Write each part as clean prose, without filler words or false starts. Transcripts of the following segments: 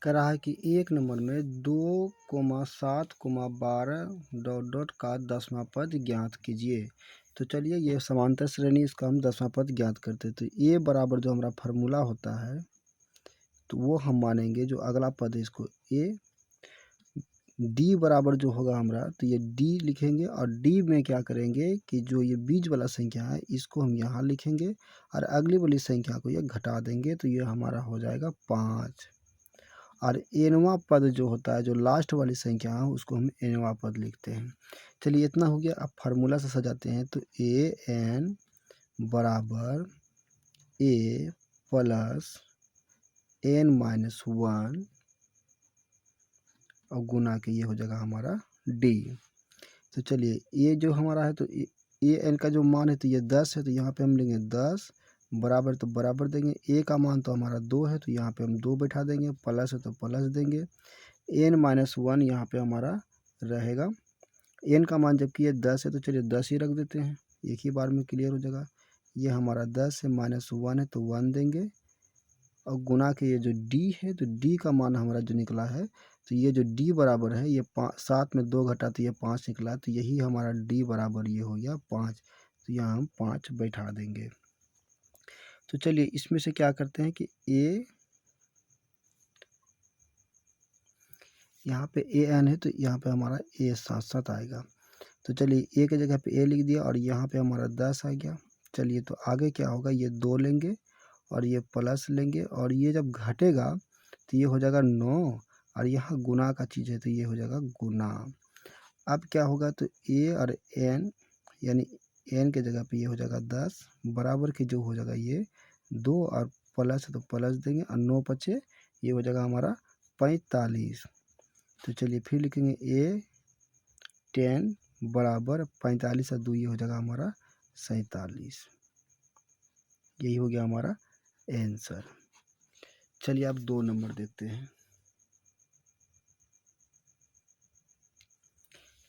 कह रहा है कि एक नंबर में 2,7,12 का 10वां पद ज्ञात कीजिए। तो चलिए ये समांतर श्रेणी, इसका हम 10वां पद ज्ञात करते हैं। तो ए बराबर जो हमारा फार्मूला होता है तो वो हम मानेंगे, जो अगला पद है इसको ए। डी बराबर जो होगा हमारा, तो ये डी लिखेंगे और डी में क्या करेंगे कि जो ये बीच वाला संख्या है इसको हम यहाँ लिखेंगे और अगली वाली संख्या को ये घटा देंगे, तो ये हमारा हो जाएगा 5। और एनवा पद जो होता है, जो लास्ट वाली संख्या है उसको हम एनवा पद लिखते हैं। चलिए इतना हो गया। अब फार्मूला से सजाते हैं। तो ए एन बराबर ए प्लस एन माइनस 1 और गुना के ये हो जाएगा हमारा डी। तो चलिए ये जो हमारा है, तो ए एन का जो मान है तो ये 10 है, तो यहाँ पे हम लेंगे 10 बराबर, तो बराबर देंगे। ए का मान तो हमारा 2 है, तो यहाँ पे हम 2 बैठा देंगे। प्लस है तो प्लस देंगे। एन माइनस 1 यहाँ पे हमारा रहेगा। एन का मान जबकि ये 10 है, तो चलिए 10 ही रख देते हैं, एक ही बार में क्लियर हो जाएगा। ये हमारा 10 है, माइनस 1 है तो 1 देंगे और गुना के ये जो डी है, तो डी का मान हमारा जो निकला है, तो ये जो डी बराबर है ये 7 में 2 घटा तो ये 5 निकला, तो यही हमारा डी बराबर ये हो गया 5। तो यहाँ हम 5 बैठा देंगे। तो चलिए इसमें से क्या करते हैं कि ए, यहाँ पे ए एन है तो यहाँ पे हमारा ए साथ साथ आएगा। तो चलिए ए की जगह पे ए लिख दिया और यहाँ पे हमारा 10 आ गया। चलिए तो आगे क्या होगा, ये 2 लेंगे और ये प्लस लेंगे और ये जब घटेगा तो ये हो जाएगा 9 और यहाँ गुना का चीज़ है तो ये हो जाएगा गुना। अब क्या होगा, तो ए और एन, यानी एन के जगह पे ये हो जाएगा 10 बराबर के जो हो जाएगा ये 2 और प्लस है तो प्लस देंगे और 9 बचे, ये हो जाएगा हमारा 45। तो चलिए फिर लिखेंगे ए 10 बराबर 45 और 2 ये हो जाएगा हमारा 47। यही हो गया हमारा आंसर। चलिए आप 2 नंबर देखते हैं।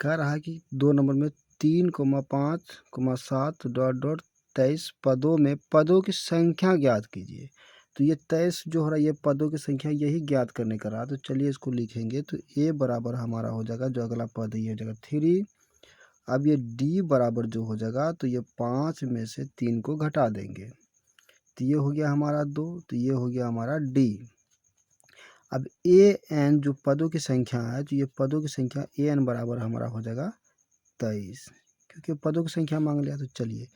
कह रहा है कि 2 नंबर में 3,5,7 पदों में पदों की संख्या ज्ञात कीजिए। तो ये 23 जो हो रहा है ये पदों की संख्या यही ज्ञात करने का रहा। तो चलिए इसको लिखेंगे। तो ए बराबर हमारा हो जाएगा, जो अगला पद है ये हो जाएगा 3। अब ये डी बराबर जो हो जाएगा, तो ये 5 में से 3 को घटा देंगे, तो ये हो गया हमारा 2, तो ये हो गया हमारा डी। अब ए एन जो पदों की संख्या है, तो ये पदों की संख्या ए एन बराबर हमारा हो जाएगा 23, क्योंकि पदों की संख्या मांग लिया। तो चलिए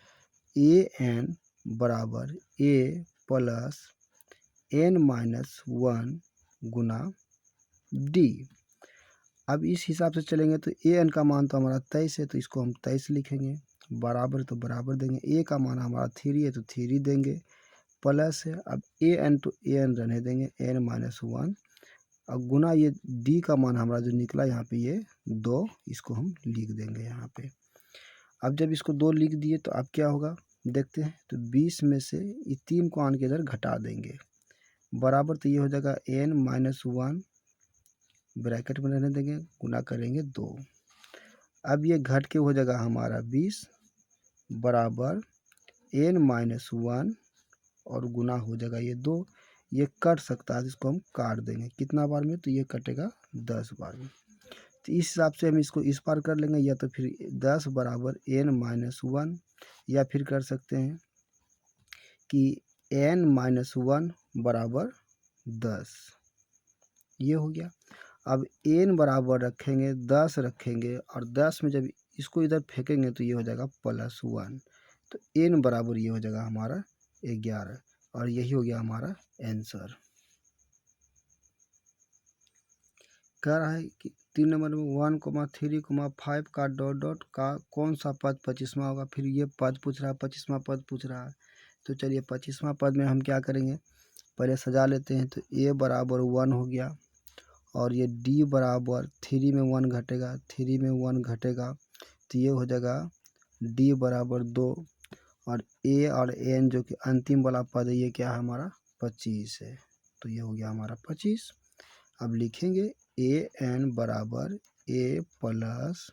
ए एन बराबर ए प्लस एन माइनस 1 गुना डी। अब इस हिसाब से चलेंगे तो ए एन का मान तो हमारा 23 है, तो इसको हम 23 लिखेंगे। बराबर तो बराबर देंगे। ए का मान हमारा 3 है तो 3 देंगे। प्लस है, अब ए एन तो ए एन रहने देंगे, एन माइनस 1 और गुना ये डी का मान हमारा जो निकला यहाँ पे ये 2, इसको हम लिख देंगे यहाँ पे। अब जब इसको 2 लिख दिए तो अब क्या होगा देखते हैं। तो 20 में से ये 3 को आन के इधर घटा देंगे, बराबर तो ये हो जाएगा एन माइनस 1 ब्रैकेट में रहने देंगे, गुना करेंगे 2। अब ये घट के हो जाएगा हमारा 20 बराबर एन माइनस 1 और गुना हो जाएगा ये 2। ये कट सकता है, इसको हम काट देंगे कितना बार में, तो ये कटेगा 10 बार में। तो इस हिसाब से हम इसको इस पार कर लेंगे, या तो फिर 10 बराबर एन माइनस 1, या फिर कर सकते हैं कि एन माइनस 1 बराबर 10। ये हो गया। अब एन बराबर रखेंगे 10 रखेंगे और 10 में जब इसको इधर फेंकेंगे तो ये हो जाएगा प्लस 1, तो एन बराबर ये हो जाएगा हमारा 11 और यही हो गया हमारा आंसर। कह रहा है कि 3 नंबर में 1,3,5 का डॉट डॉट का कौन सा पद 25वां होगा। फिर ये पद पूछ रहा है, 25वां पद पूछ रहा है। तो चलिए 25वां पद में हम क्या करेंगे, पहले सजा लेते हैं। तो ए बराबर 1 हो गया और ये डी बराबर 3 में 1 घटेगा, 3 में 1 घटेगा तो ये हो जाएगा डी बराबर 2 और ए और एन जो कि अंतिम वाला पद है ये क्या है हमारा 25 है, तो ये हो गया हमारा 25। अब लिखेंगे ए एन बराबर ए प्लस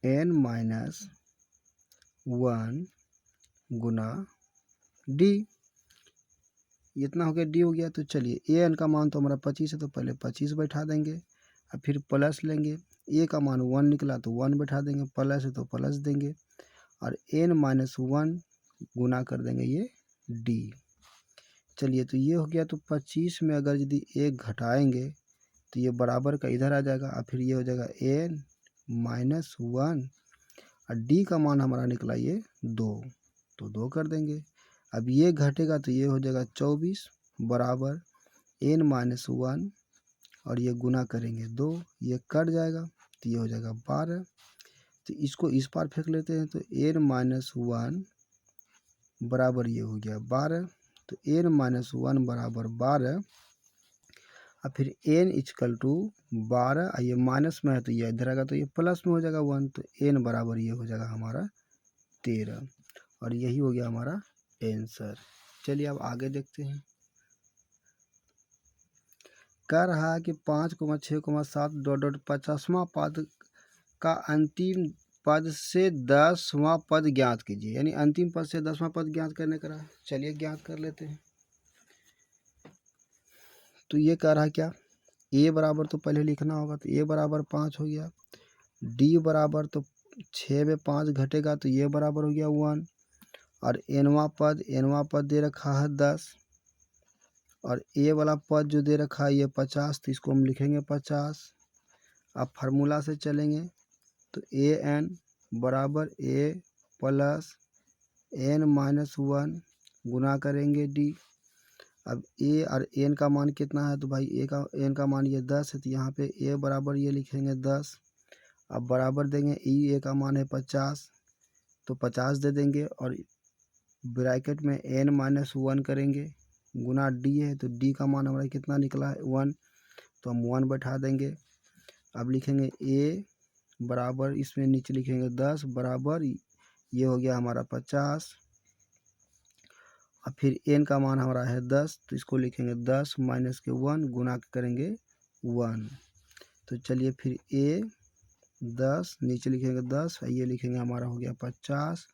एन माइनस 1 गुना डी। इतना हो गया, डी हो गया। तो चलिए ए एन का मान तो हमारा 25 है, तो पहले 25 बैठा देंगे और फिर प्लस लेंगे। ए का मान 1 निकला तो 1 बैठा देंगे, प्लस है तो प्लस देंगे और n माइनस 1 गुना कर देंगे ये डी। चलिए तो ये हो गया। तो 25 में अगर यदि एक घटाएंगे तो ये बराबर का इधर आ जाएगा और फिर ये हो जाएगा n माइनस 1 और डी का मान हमारा निकला ये 2, तो 2 कर देंगे। अब ये घटेगा तो ये हो जाएगा 24 बराबर n माइनस 1 और ये गुना करेंगे 2, ये कट जाएगा तो ये हो जाएगा 12। तो इसको इस पार फेंक लेते हैं तो n माइनस 1 बराबर ये हो गया 12। तो n माइनस 1 बराबर 12 और फिर n इक्वल टू 12, ये माइनस में है तो ये इधर आएगा तो ये प्लस में हो जाएगा 1, तो n बराबर ये हो जाएगा हमारा 13 और यही हो गया हमारा आंसर। चलिए अब आगे देखते हैं। कह रहा है कि 5,6,7 डॉट डॉट 50वां पद का अंतिम पद से 10वां पद ज्ञात कीजिए, यानी अंतिम पद से 10वां पद ज्ञात करने का है। चलिए ज्ञात कर लेते हैं। तो ये कह रहा है क्या, ए बराबर तो पहले लिखना होगा, तो ए बराबर 5 हो गया, डी बराबर तो 6 में 5 घटेगा तो ये बराबर हो गया 1 और एनवा पद दे रखा है 10 और ए वाला पद जो दे रखा है ये 50, तो इसको हम लिखेंगे 50। अब फार्मूला से चलेंगे तो ए एन बराबर ए प्लस एन माइनस 1 गुना करेंगे डी। अब ए और एन का मान कितना है, तो भाई एन का मान ये 10 है, तो यहाँ पे ए बराबर ये लिखेंगे 10। अब बराबर देंगे ए का मान है 50, तो 50 दे देंगे और ब्रैकेट में एन माइनस 1 करेंगे गुना डी है, तो डी का मान हमारा कितना निकला है 1, तो हम 1 बैठा देंगे। अब लिखेंगे ए बराबर, इसमें नीचे लिखेंगे 10 बराबर ये हो गया हमारा 50 और फिर एन का मान हमारा है 10, तो इसको लिखेंगे 10 माइनस के 1 गुना करेंगे 1। तो चलिए फिर ए 10 नीचे लिखेंगे 10, ये लिखेंगे हमारा हो गया 50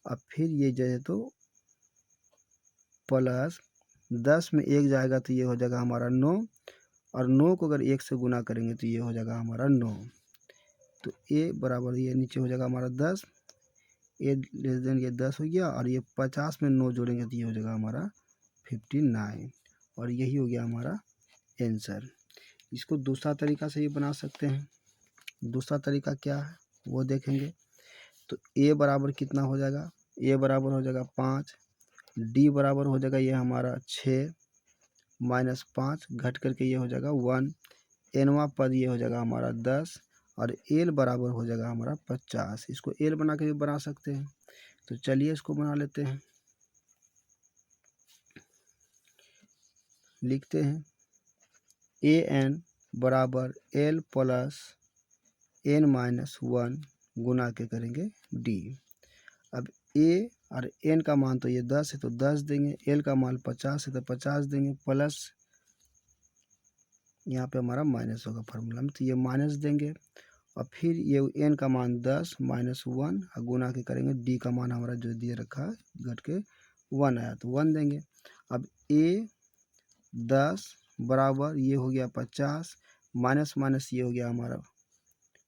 और फिर ये जो है तो प्लस 10 में 1 जाएगा तो ये हो जाएगा हमारा 9 और 9 को अगर 1 से गुना करेंगे तो ये हो जाएगा हमारा 9। तो ए बराबर ये नीचे हो जाएगा हमारा 10, ए लेस देन ये 10 हो गया और ये 50 में 9 जोड़ेंगे तो ये हो जाएगा हमारा 59 और यही हो गया हमारा आंसर। इसको दूसरा तरीका से ये बना सकते हैं। दूसरा तरीका क्या है वो देखेंगे। तो ए बराबर कितना हो जाएगा, ए बराबर हो जाएगा 5, डी बराबर हो जाएगा ये हमारा 6 माइनस 5 घट करके ये हो जाएगा 1, एनवा पद ये हो जाएगा हमारा 10 और एल बराबर हो जाएगा हमारा 50। इसको एल बना के भी बना सकते हैं, तो चलिए इसको बना लेते हैं। लिखते हैं ए एन बराबर एल प्लस एन माइनस 1 गुना के करेंगे डी। अब ए और एन का मान तो ये 10 है तो 10 देंगे, एल का मान 50 है तो 50 देंगे, प्लस यहाँ पे हमारा माइनस होगा फार्मूला में, तो ये माइनस देंगे और फिर ये एन का मान 10 माइनस 1 और गुना के करेंगे डी का मान हमारा जो दिए रखा है घट के 1 आया तो 1 देंगे। अब ए 10 बराबर ये हो गया 50 माइनस माइनस ये हो गया हमारा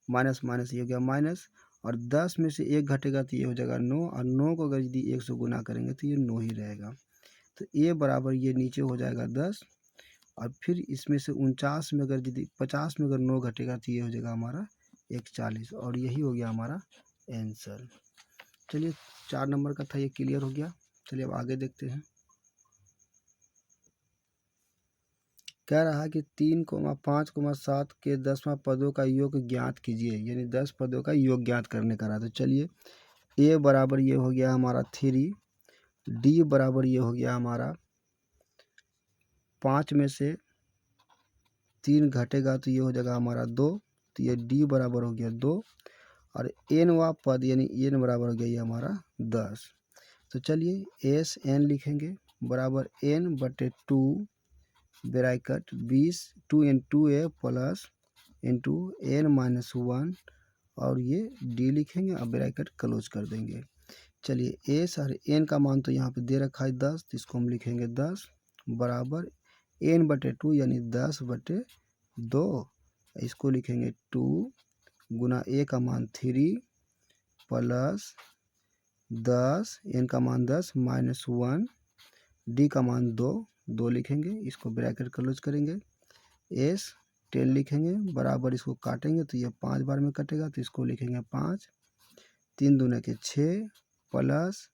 माइनस माइनस ये हो गया माइनस और 10 में से 1 घटेगा तो ये हो जाएगा 9 और 9 को अगर यदि 1 से गुना करेंगे तो ये 9 ही रहेगा। तो ए बराबर ये नीचे हो जाएगा 10 और फिर इसमें से 49 में अगर यदि 50 में अगर 9 घटेगा तो ये हो जाएगा हमारा 41 और यही हो गया हमारा आंसर। चलिए 4 नंबर का था ये क्लियर हो गया। चलिए अब आगे देखते हैं। कह रहा है कि 3,5,7 के 10वां पदों का योग ज्ञात कीजिए, यानी 10 पदों का योग ज्ञात करने का रहा। तो चलिए ए बराबर ये हो गया हमारा 3, डी बराबर ये हो गया हमारा 5 में से 3 घटेगा तो ये हो जाएगा हमारा 2, तो ये डी बराबर हो गया 2 और एन वा पद यानी एन बराबर हो गया ये हमारा 10। तो चलिए एस एन लिखेंगे बराबर एन बटे 2 ब्रैकेट 20 2 इंटू ए प्लस इंटू एन माइनस 1 और ये डी लिखेंगे और ब्रैकेट क्लोज कर देंगे। चलिए एस और एन का मान तो यहाँ पे दे रखा है 10, तो इसको हम लिखेंगे 10 बराबर n/2 यानी 10/2। इसको लिखेंगे 2 गुना a का मान 3 प्लस 10, n का मान 10 माइनस 1, d का मान 2 लिखेंगे। इसको ब्रैकेट क्लोज करेंगे। s 10 लिखेंगे बराबर, इसको काटेंगे तो ये 5 बार में कटेगा तो इसको लिखेंगे 5, 3 दूना के 6 प्लस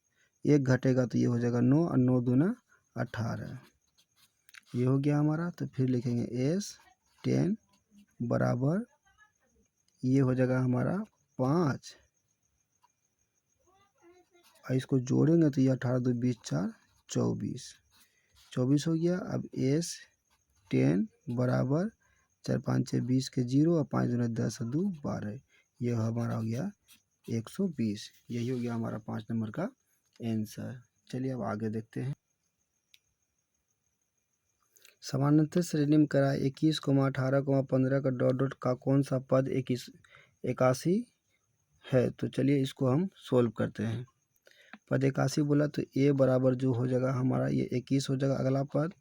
1 घटेगा तो ये हो जाएगा 9 और 9 दूना 18। ये हो गया हमारा। तो फिर लिखेंगे s 10 बराबर ये हो जाएगा हमारा 5 और इसको जोड़ेंगे तो ये 18 2 20 4 24 हो गया। अब s 10 बराबर 4 5 6 20 के 0 और 5 दूना 10 और 2 12। ये हमारा हो गया 120। यही हो गया हमारा 5 नंबर का आंसर। चलिए अब आगे देखते हैं। समानांतर श्रेणी में करा 21, 18, 15 का डॉट डॉट का कौन सा पद 81 है। तो चलिए इसको हम सोल्व करते हैं। पद 81 बोला तो a बराबर जो हो जाएगा हमारा ये 21 हो जाएगा अगला पद,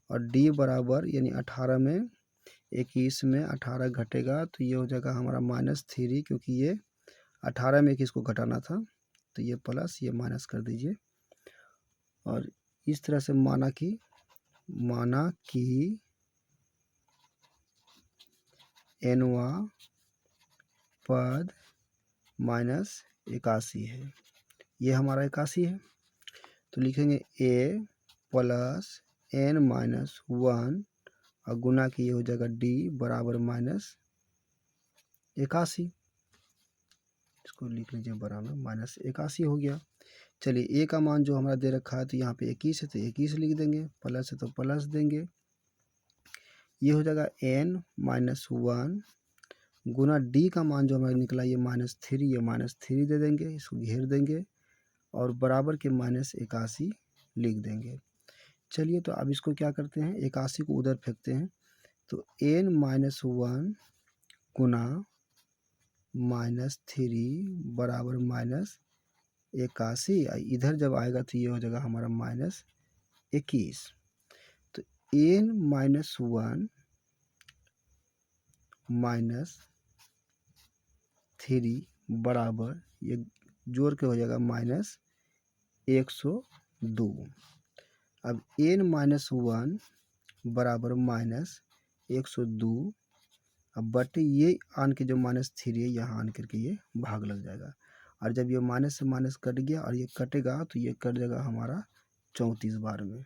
और d बराबर यानी 18 में 21 में 18 घटेगा तो ये हो जाएगा हमारा -3, क्योंकि ये 18 में 21 को घटाना था तो ये प्लस ये माइनस कर दीजिए। और इस तरह से माना कि nवा पद -81 है। ये हमारा 81 है तो लिखेंगे a प्लस n-1 और गुना की ये हो जाएगा d बराबर -81। इसको लिख लीजिए बराबर -81 हो गया। चलिए a का मान जो हमारा दे रखा है तो यहाँ पे 21 है तो 21 लिख देंगे, प्लस है तो प्लस देंगे। ये हो जाएगा n-1 गुना d का मान जो हमारा निकला ये -3, ये -3 दे देंगे, इसको घेर देंगे और बराबर के -81 लिख देंगे। चलिए तो अब इसको क्या करते हैं, 81 को उधर फेंकते हैं तो n-1 गुना -3 बराबर -81। इधर जब आएगा तो ये हो जाएगा हमारा -21। तो n-1 -3 बराबर ये जोड़ के हो जाएगा -102। अब n-1 बराबर -102, अब बटे ये आन के जो -3 है यहाँ आन करके ये भाग लग जाएगा, और जब ये माइनस से माइनस कट गया और ये कटेगा तो ये कट जाएगा हमारा 34 बार में।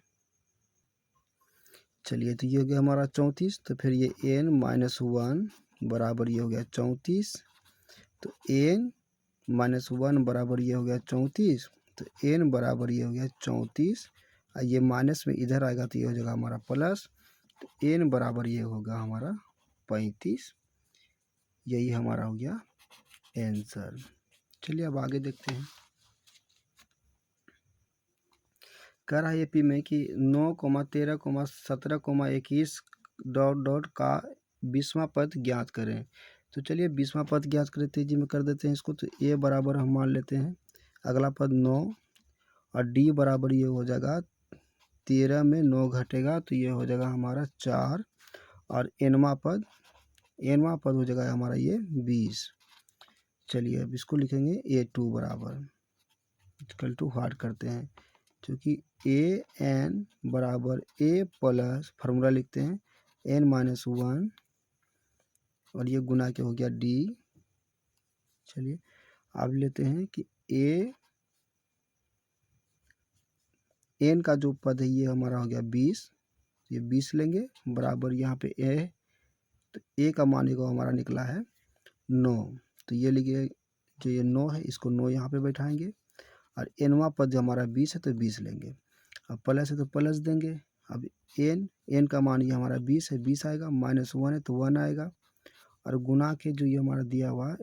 चलिए तो ये हो गया हमारा 34। तो फिर ये n-1 बराबर ये हो गया 34, तो n-1 बराबर ये हो गया 34, तो n बराबर ये हो गया 34 और ये माइनस में इधर आएगा तो ये हो जाएगा हमारा प्लस, तो n बराबर ये होगा हमारा 35। यही हमारा हो गया आंसर। चलिए अब आगे देखते हैं। कह रहा है एपी में कि 9, 13, 17, 21 डॉट डॉट का 20वां पद ज्ञात करें। तो चलिए 20वां पद ज्ञात करें, तेजी में कर देते हैं इसको। तो a बराबर हम मान लेते हैं अगला पद 9 और d बराबर ये हो जाएगा 13 में 9 घटेगा तो ये हो जाएगा हमारा 4, और nवां पद हो जाएगा हमारा ये 20। चलिए अब इसको लिखेंगे a2 बराबर इक्वल टू व्हाट करते हैं, क्योंकि an बराबर a प्लस फार्मूला लिखते हैं n-1 और ये गुना के हो गया d। चलिए अब लेते हैं कि n का जो पद है ये हमारा हो गया 20, ये 20 लेंगे बराबर यहाँ पे a, तो a का मान को हमारा निकला है 9, तो ये लिखिए जो ये 9 है इसको 9 यहाँ पे बैठाएंगे, और nवां पद जो हमारा 20 है तो 20 लेंगे, अब प्लस है तो प्लस देंगे। अब n का मान ये हमारा 20 है, 20 आएगा, -1 है तो 1 आएगा, और गुना के जो ये हमारा दिया हुआ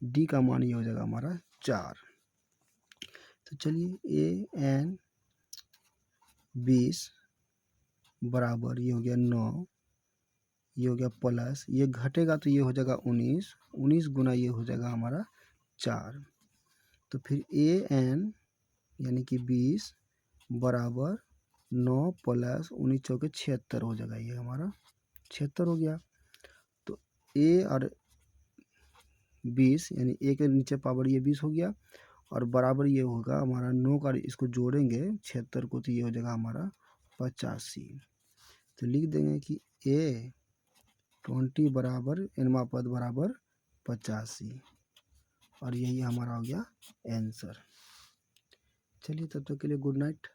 d का मान ये हो जाएगा हमारा 4। तो चलिए an 20 बराबर ये हो गया 9, ये हो गया प्लस, ये घटेगा तो ये हो जाएगा 19 गुना ये हो जाएगा हमारा 4। तो फिर an यानी कि 20 बराबर 9 प्लस 19 चौके 76 हो जाएगा, ये हमारा 76 हो गया। तो ए और 20 यानी ए के नीचे पावर ये 20 हो गया और बराबर ये होगा हमारा 9 का, इसको जोड़ेंगे 76 को तो ये हो जाएगा हमारा 85। तो लिख देंगे कि ए 20 बराबर एनवा पद बराबर 85 और यही हमारा हो गया आंसर। चलिए तब तक के लिए गुड नाइट।